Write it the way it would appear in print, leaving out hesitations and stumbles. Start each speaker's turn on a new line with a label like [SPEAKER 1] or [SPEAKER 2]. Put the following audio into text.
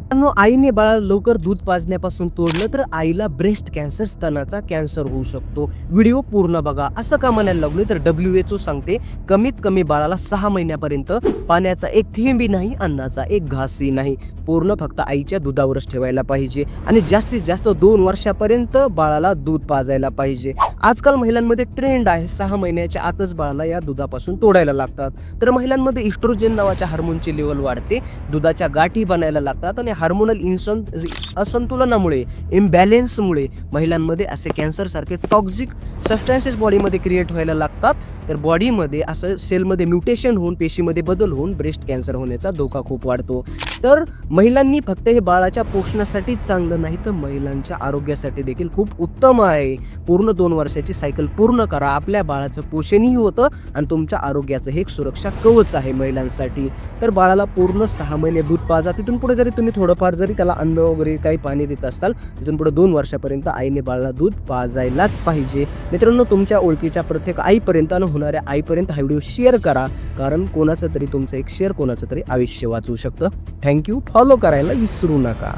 [SPEAKER 1] मित्रांनो, आईने बाळाला लवकर दूध पाजण्यापासून तोडलं तर आईला ब्रेस्ट कॅन्सर, स्तनाचा कॅन्सर होऊ शकतो. व्हिडिओ पूर्ण बघा. असं का म्हणायला लागलोय तर WHO सांगते कमीत कमी बाळाला 6 महिन्यापर्यंत पाण्याचा एक थेंबही नाही, अन्नाचा एक घासही नाही, पूर्ण फक्त आईच्या दुधावरच ठेवायला पाहिजे आणि जास्तीत जास्त 2 वर्षापर्यंत बाळाला दूध पाजायला पाहिजे. आजकाल महिलांमध्ये ट्रेंड आहे 6 महिन्याच्या आतच बाळाला या दुधापासून तोडायला लागतात. तर महिलांमध्ये इस्ट्रोजन नावाच्या हार्मोनची लेवल वाढते, दुधाच्या गाठी बनायला लागतात आणि हार्मोनल असंतुलनामुळे, इम्बॅलेन्समुळे महिलांमध्ये असे कॅन्सरसारखे टॉक्सिक सबस्टन्सेस बॉडीमध्ये क्रिएट व्हायला लागतात. तर बॉडीमध्ये असं सेलमध्ये म्युटेशन होऊन, पेशीमध्ये बदल होऊन ब्रेस्ट कॅन्सर होण्याचा धोका खूप वाढतो. तर महिलांनी फक्त हे बाळाच्या पोषणासाठीच चांगलं नाही, तर महिलांच्या आरोग्यासाठी देखील खूप उत्तम आहे. पूर्ण 2 वर्षाची सायकल पूर्ण करा. आपल्या बाळाचं पोषणही होतं आणि तुमच्या आरोग्याचं हे एक सुरक्षा कवच आहे महिलांसाठी. तर बाळाला पूर्ण 6 महिने दूध पाजा. तिथून पुढे जरी तुम्ही थोडंफार जरी त्याला अन्न वगैरे काही पाणी देत असाल, तिथून पुढे 2 वर्षापर्यंत आईने बाळाला दूध पाजायलाच पाहिजे. मित्रांनो, तुमच्या ओळखीच्या प्रत्येक आईपर्यंत आणि होणाऱ्या आईपर्यंत हा व्हिडिओ शेअर करा, कारण कोणाचं तरी तुमचं एक शेअर कोणाचं तरी आयुष्य वाचवू शकतं. थँक्यू. फॉलो करायला विसरू नका.